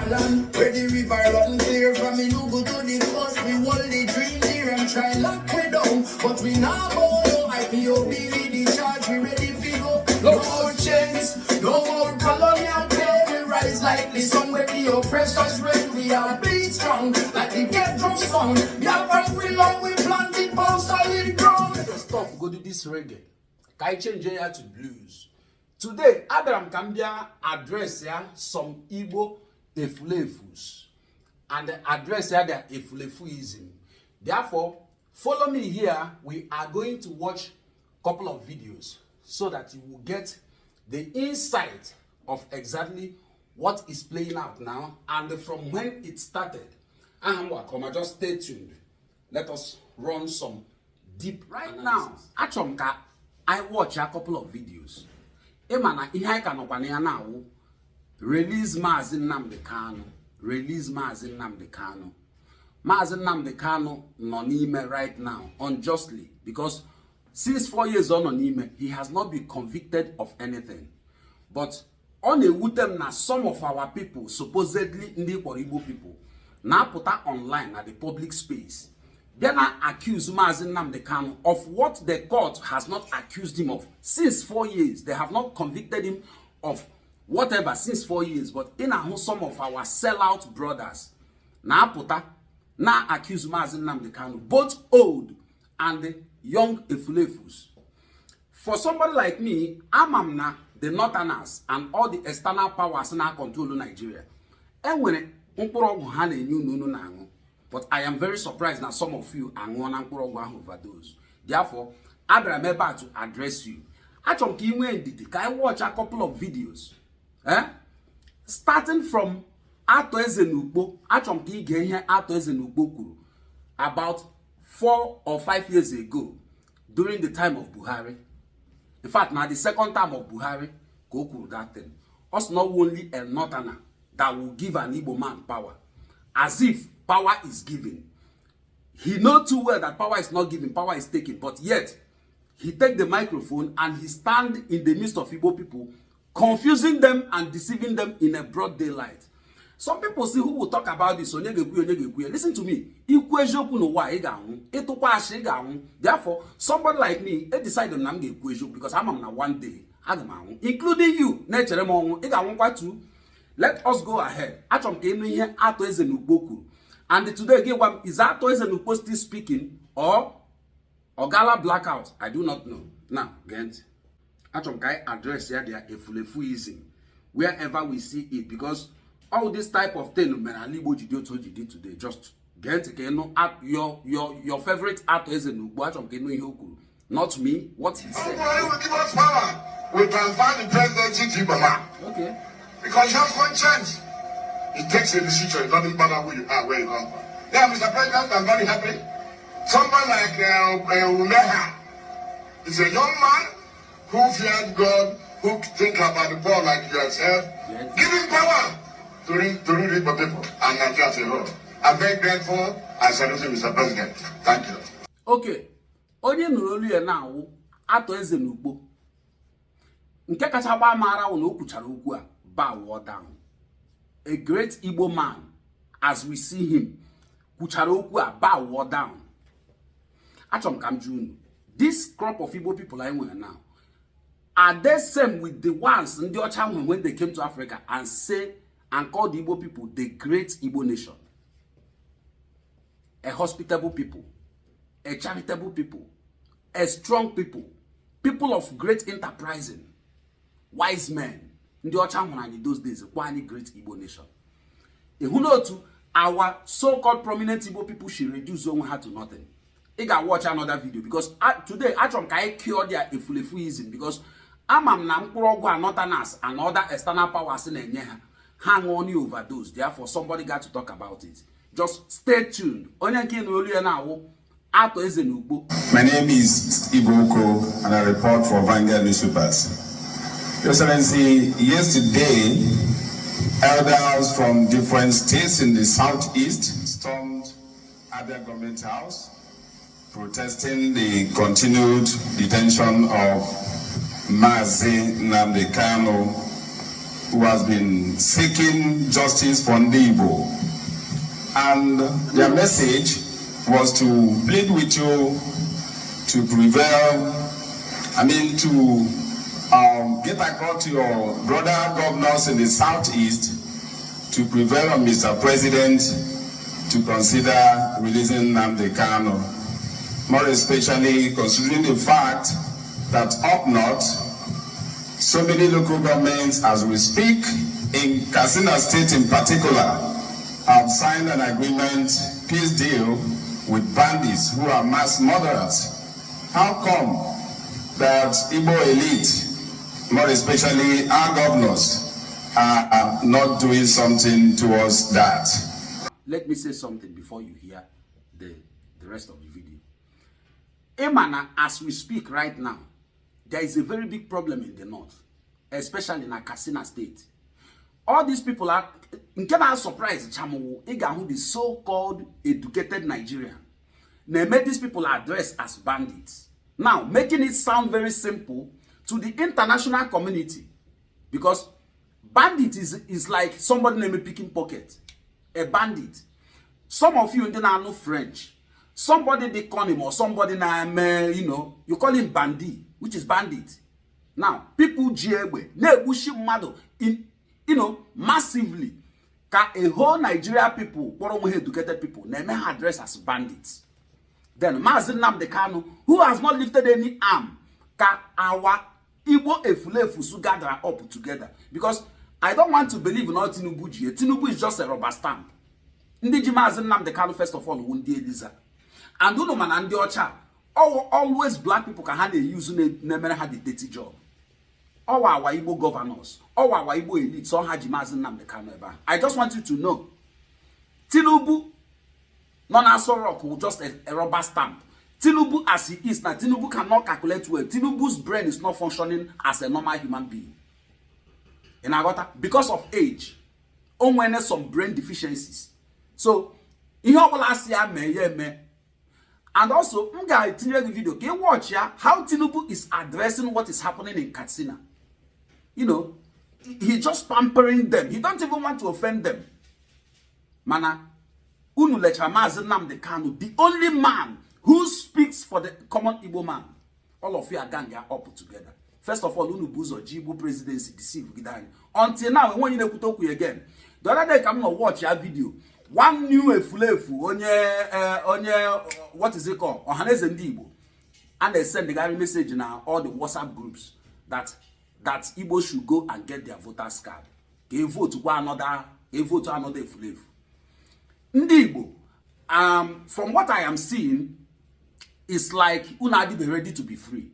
Marland, where the river run clear from Inugu to the coast. We hold the dream here and try lock me down, but we now go no IPOB with the charge. We ready to go. No more chains, no more colonial pay. We rise like the sun where the oppressors reign. We are bleed strong like the get drum song. We are from we long we planted on solid ground. Let us stop go to this reggae. Kai change here to blues. Today, Abraham Kambia address here some Igbo Efulefus and address here their Efulefuism. Therefore, follow me here. We are going to watch a couple of videos so that you will get the insight of exactly what is playing out now and from when it started. And welcome, just stay tuned. Let us run some deep right analysis. Now. Achomka, I watch a couple of videos. Emana ihe ka nokwa na na awu release Mazi Nnamdi Kanu, release Mazi Nnamdi Kanu. Mazi Nnamdi Kanu no n'ime right now unjustly because since 4 years on n'ime he has not been convicted of anything. But on a wutem na some of our people supposedly ndi Igbo people na put online at the public space. Then I accuse Mazi Nnamdi Kanu of what the court has not accused him of since 4 years. They have not convicted him of whatever since 4 years. But in some of our sellout brothers now accuse Mazi Nnamdi Kanu, both old and young Efulefus. For somebody like me, Amamna, the Northerners, and all the external powers now control Nigeria. And when but I am very surprised that some of you are going to overdose. Therefore, Abraham about to address you. I watch a couple of videos. Starting from Ato Ezenugbo, about 4 or 5 years ago, during the time of Buhari. In fact, now the second time of Buhari, go that thing. Us not only a Northerner that will give an Igbo man power, as if power is given. He knows too well that power is not given, power is taken. But yet, he take the microphone and he stand in the midst of Igbo people, confusing them and deceiving them in a broad daylight. Some people see who will talk about this. Listen to me. Therefore, somebody like me, they decided because I'm on one day, including you. Let us go ahead. And today again, is Ato Ezenugbo still speaking or Gala blackout? I do not know. Now, Gent, Achomkai address here their Efulefuism wherever we see it, because all this type of thing, man, Alibo Jidio told you did today. Just Gent, your favorite Ato Ezenugbo, Achomkai no Yoku, not me. What he said. Will give us power. We transfer the presidency to Ibama. Okay. Because you have conscience. It takes a decision. It doesn't matter who you are, where you come from. Yeah, Mr. President, I'm very happy. Someone like Umeha is a young man who feared God, who think about the poor like yourself. Yes. Give him power to read the people and Nigeria as a whole. I'm very grateful. I salute you, Mr. President. Thank you. Okay. Onye nurolu ya now Ato Ezenugbo. Nke kacha gba mara na okwuchara okwu a bow down. A great Igbo man, as we see him, Kucharoku bow down. Achom Kamjunu. This crop of Igbo people I want now. Are they same with the ones in the Ocham when they came to Africa and say and call the Igbo people the great Igbo nation? A hospitable people, a charitable people, a strong people, people of great enterprising, wise men. In the Ocham in those days, one great Igbo nation. Who know to our so-called prominent Igbo people should reduce their heart to nothing. You can watch another video because today I can cure their Efulefuism because I'm not Northerners and other external powers in Enyeha hang on you overdose. Therefore, somebody got to talk about it. Just stay tuned. My name is Ibuko and I report for Vanguard Newspapers. Your Excellency, yesterday, elders from different states in the southeast stormed Abia Government House, protesting the continued detention of Mazi Nnamdi Kanu, who has been seeking justice for Igbo. And their message was to plead with you to prevail, to get across to your brother governors in the southeast to prevail on Mr. President to consider releasing Nnamdi Kanu, more especially considering the fact that up north, so many local governments, as we speak, in Katsina State in particular, have signed an agreement, peace deal, with bandits who are mass murderers. How come that Igbo elite, more especially our governors, are not doing something towards that? Let me say something before you hear the rest of the video. Emana, as we speak right now, there is a very big problem in the north, especially in Katsina State. All these people are, in Kenya, surprised, who the so-called educated Nigerian. They made these people addressed as bandits. Now, making it sound very simple to the international community, because bandit is like somebody named picking pocket. A bandit. Some of you don't know French. Somebody they call him, or somebody you call him bandit, which is bandit. Now, people massively. A whole Nigeria people, educated people, they may address as bandits. Then Mazi Nnamdi Kanu, who has not lifted any arm, our Igbo Efulefus gather up together. Because I don't want to believe in all Tinubu. Tinubu is just a rubber stamp. Ndi Mazi Nnamdi Kanu first of all wundi Eliza. And uno man and the ocha. Always black people can have a use never had a dirty job. All our Igbo governors, all our Igbo elites, all Haji Mazi Nnamdi Kanu. I just want you to know, Tinubu, non-Aso just a rubber stamp. Tinubu as he is now, Tinubu cannot calculate well. Tinubu's brain is not functioning as a normal human being. In Agota, because of age, only some brain deficiencies. So, in your last year, and also, the video, can you watch how Tinubu is addressing what is happening in Katsina? He just pampering them. He don't even want to offend them. Mana, Unu lecha Mazi Nnamdi Kanu, the only man who speaks for the common Igbo man. All of you are gang up together. First of all, Unu Buzo Igbo presidency deceive Gidani. Until now, when you kutoku again. The other day, come and watch your video. One new Efulefu, what is it called? Ohaneze Igbo. And they send the guy message now all the WhatsApp groups that Igbo should go and get their voters card. They vote to another Efulefu. Igbo, from what I am seeing, it's like Unadi be ready to be free.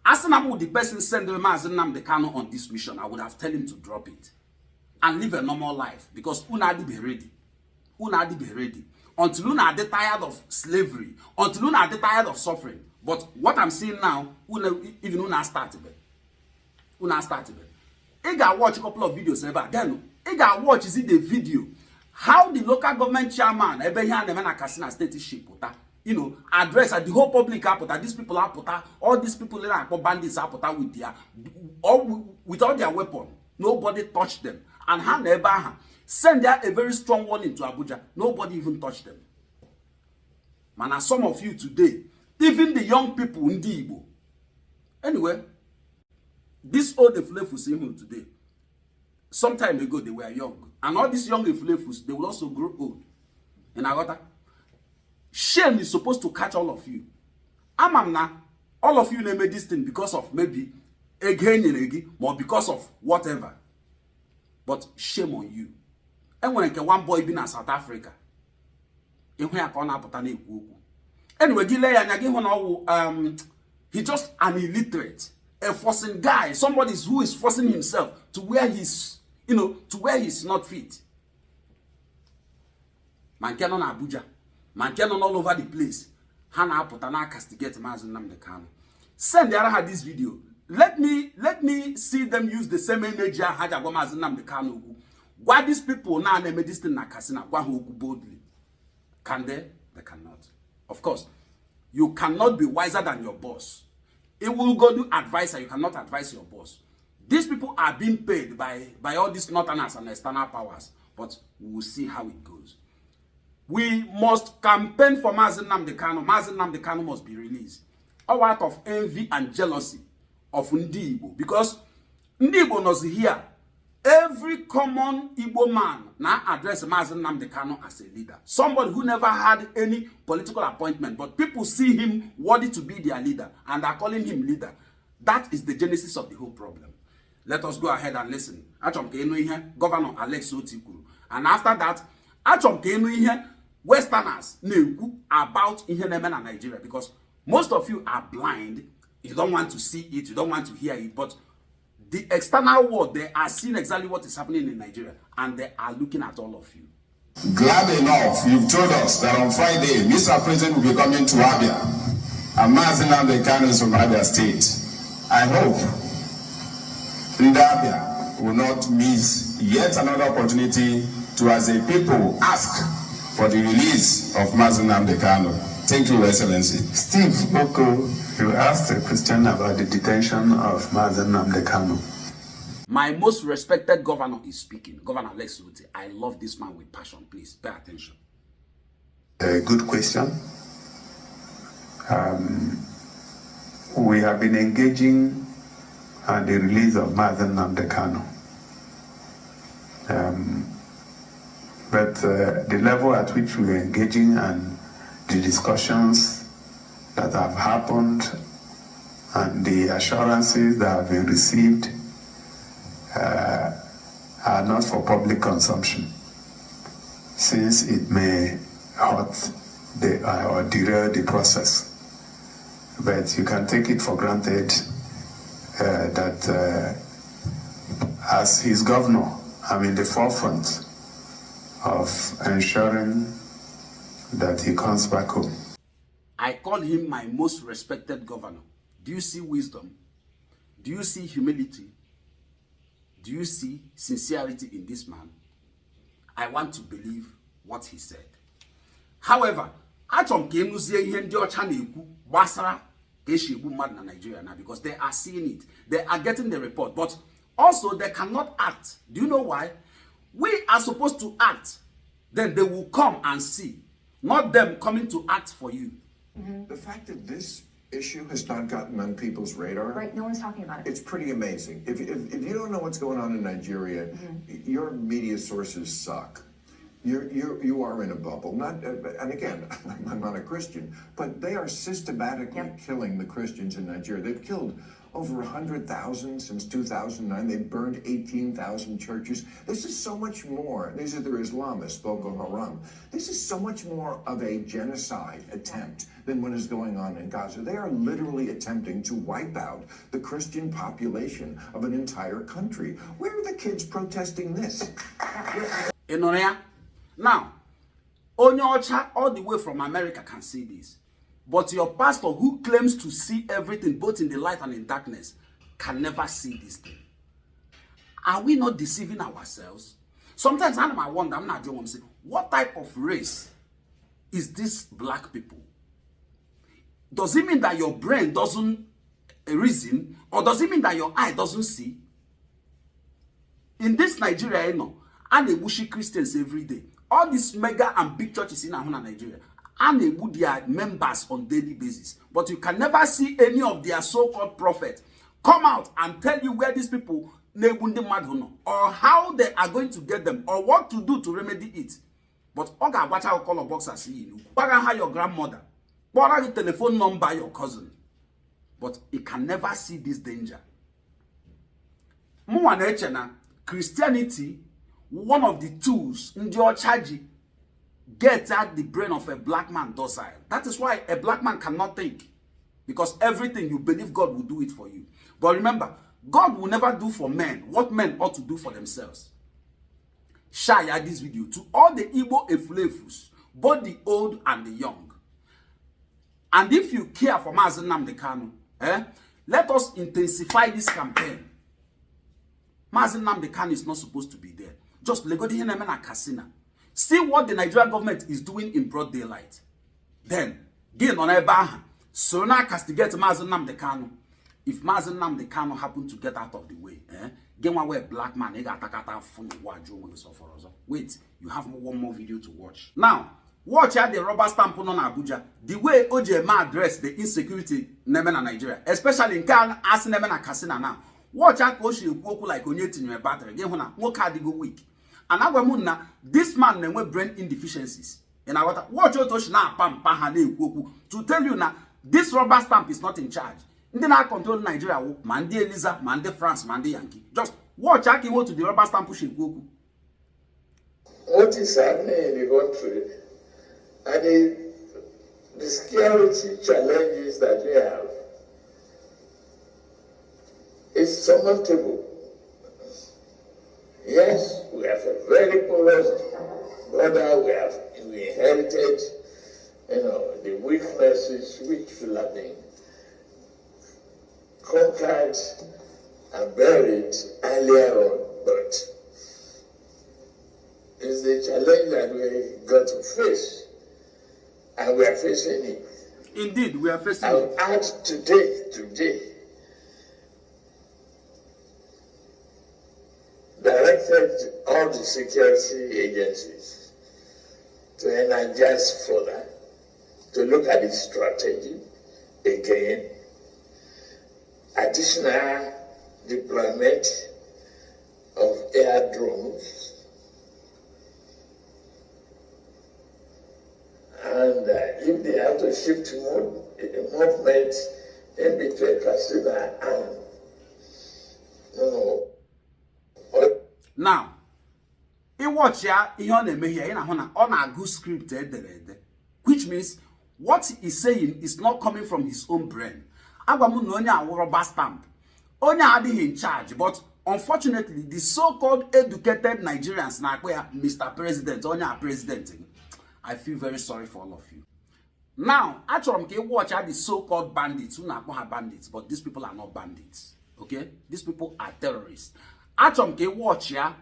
As the person send the Mazi Nnamdi Kanu on this mission, I would have tell him to drop it and live a normal life, because Unadi be ready. Unadi be ready. Until Una are tired of slavery, until Una are tired of suffering. But what I'm seeing now, even Una started. Una started. I got watch a couple of videos about then. I got watch is it the video how the local government chairman Katsina State ship address the whole public these people are all these people are bandits are with all their weapons. Nobody touched them. And hand send there a very strong warning to Abuja. Nobody even touched them. Man, as some of you today, even the young people in the Igbo. Anyway, this old Efulefus here today, some time ago they were young. And all these young Efulefus, they will also grow old. And I got that. Shame is supposed to catch all of you. Amamna, all of you made this thing because of maybe again or because of whatever. But shame on you. And when one boy been in South Africa, anyway, he's just an illiterate, a forcing guy, somebody who is forcing himself to where he's, to where he's not fit. Man can on Abuja, man can on all over the place. Hana Potana castigate Mazi Nnamdi Kanu. Send the other this video. Let me see them use the same energy I had about Mazi Nnamdi Kanu. Why these people now they made this thing na Katsina? Why who boldly? Can they? They cannot. Of course, you cannot be wiser than your boss. It will go to advisor. You cannot advise your boss. These people are being paid by all these northerners and external powers, but we will see how it goes. We must campaign for Mazi Nnamdi Kanu. Mazi Nnamdi Kanu must be released. All out of envy and jealousy of Ndi Igbo, because Ndi Igbo knows here. Every common Igbo man now address Mazi Nnamdi Kanu as a leader. Somebody who never had any political appointment, but people see him worthy to be their leader and are calling him leader. That is the genesis of the whole problem. Let us go ahead and listen. Governor Alex Otikuru. And after that, Westerners know about Nigeria, because most of you are blind. You don't want to see it, you don't want to hear it, but the external world, they are seeing exactly what is happening in Nigeria, and they are looking at all of you. Glad enough, you've told us that on Friday, Mr. President will be coming to Abia, and Mazi Nnamdi Kanu is from Abia State. I hope Abia will not miss yet another opportunity to, as a people, ask for the release of Mazi Nnamdi Kanu. Thank you, Excellency. Steve Oko, you asked a question about the detention of Mazi Nnamdi Kanu. My most respected governor is speaking. Governor Alex Otikuru. I love this man with passion. Please pay attention. A good question. We have been engaging on the release of Mazi Nnamdi Kanu. But the level at which we are engaging and the discussions that have happened and the assurances that have been received are not for public consumption, since it may hurt or derail the process. But you can take it for granted that as his governor, I'm in the forefront of ensuring that he comes back home. I call him my most respected governor. Do you see wisdom? Do you see humility? Do you see sincerity in this man? I want to believe what he said. However, because they are seeing it. They are getting the report. But also, they cannot act. Do you know why? We are supposed to act. Then they will come and see. Not them coming to act for you. The fact that this issue has not gotten on people's radar. Right, no one's talking about it. It's pretty amazing. If you don't know what's going on in Nigeria, your media sources suck. You are in a bubble. And again, I'm not a Christian, but they are systematically killing the Christians in Nigeria. They've killed over 100,000 since 2009. They've burned 18,000 churches. This is so much more. These are their Islamists, Boko Haram. This is so much more of a genocide attempt than what is going on in Gaza. They are literally attempting to wipe out the Christian population of an entire country. Where are the kids protesting this? Now, Onyocha all the way from America can see this. But your pastor, who claims to see everything both in the light and in darkness, can never see this thing. Are we not deceiving ourselves? Sometimes I wonder, I'm not saying, what type of race is this black people? Does it mean that your brain doesn't reason, or does it mean that your eye doesn't see? In this Nigeria, you know, and they bushy Christians every day. All these mega and big churches in Nigeria, and they would their members on daily basis. But you can never see any of their so-called prophets come out and tell you where these people or how they are going to get them or what to do to remedy it. But Oga watch our call box and see you. Oga your grandmother. Oga your telephone number your cousin. But he can never see this danger. Christianity, one of the tools in your charge, gets at the brain of a black man docile. That is why a black man cannot think. Because everything you believe God will do it for you. But remember, God will never do for men what men ought to do for themselves. Share this video to all the Igbo Efulefus, both the old and the young. And if you care for Mazi Nnamdi Kanu, let us intensify this campaign. Mazi Nnamdi Kanu is not supposed to be there. Just legodi him na casino. See what the Nigerian government is doing in broad daylight. Then, gain on a bar, so now castigate Mazi Nnamdi Kanu. if Mazi Nnamdi Kanu happen to get out of the way, get one way black man, wait, you have one more video to watch. Now, watch out the rubber stamp on Abuja. The way OJMA address the insecurity in Nigeria, especially in Kan as Nemen Kasina now. Watch out Oshi Woku like Onyet in your battery. Get one work hard go week. And now this man name brain indeficiencies. And I watch out Oshna Pam Pahane Woku to tell you now this rubber stamp is not in charge. Then I control Nigeria, Mande Eliza, Mande France, Mande Yankee. Just watch out go to the rubber stamp pushing Woku. What is happening in the country and the security challenges that we have is surmountable. Yes, we have a very porous border. We inherited, the weaknesses which should have been conquered and buried earlier on, but it's the challenge that we got to face, and we are facing it. Indeed, we are facing it. I'll add today, directed all the security agencies to energize further, to look at the strategy again, additional deployment of air drones, and if they have to shift movement in between Katsina and now, in watch ya, on a good script, which means what he's saying is not coming from his own brain. Agwamu no nya rubber stamp. Onya had in charge, but unfortunately, the so-called educated Nigerians, Mr. President, Onya President, I feel very sorry for all of you. Now, actually, watch out the so-called bandits, who are bandits, but these people are not bandits. Okay? These people are terrorists. Actually, watch ya,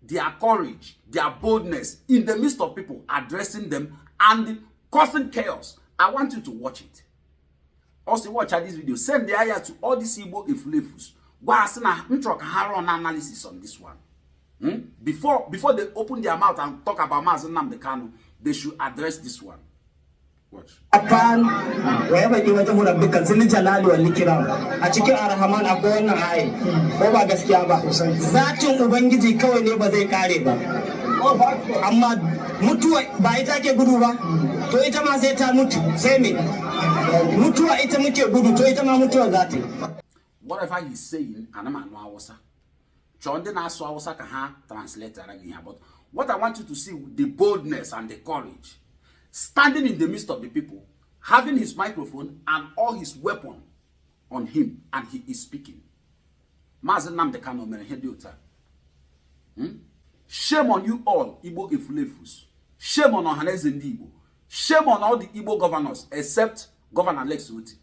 their courage, their boldness in the midst of people, addressing them and causing chaos. I want you to watch it. Also, watch out this video. Send the aya to all these Igbo Efulefus. Run analysis on this one. Before they open their mouth and talk about Mazi Nnamdi Kanu, they should address this one. Watch. Wherever you went to Murabikan, Zili Jalali or Likiram, a chicken Arahaman, a born high, Boba Gaskiaba, Zatum Ubangiji Ko neighbor they carry. Amma Mutua Baitake Guruva, Toitama Zeta Mutu, Semi, Mutua Itamuke Guru, Toitama Mutua Zati. Whatever he's saying, Anama no Awasa. John then asked Awasa Kaha translator again. But what I want you to see the boldness and the courage. Standing in the midst of the people, having his microphone and all his weapon on him, and he is speaking. Mazi Nnamdi Kanu Menehediota. Shame on you all, Igbo Efulefus. Shame on Ohaneze Igbo. Shame on all the Igbo governors, except Governor Lex Uti.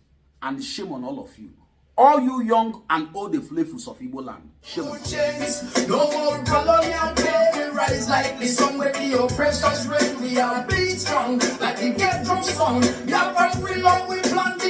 And shame on all of you. All you young and old Efulefus of Igbo land. Shame on you. No more colonial play, rise like the sun where the oppressors reign. We are beat strong, like the get drum song. Yeah, we long we plant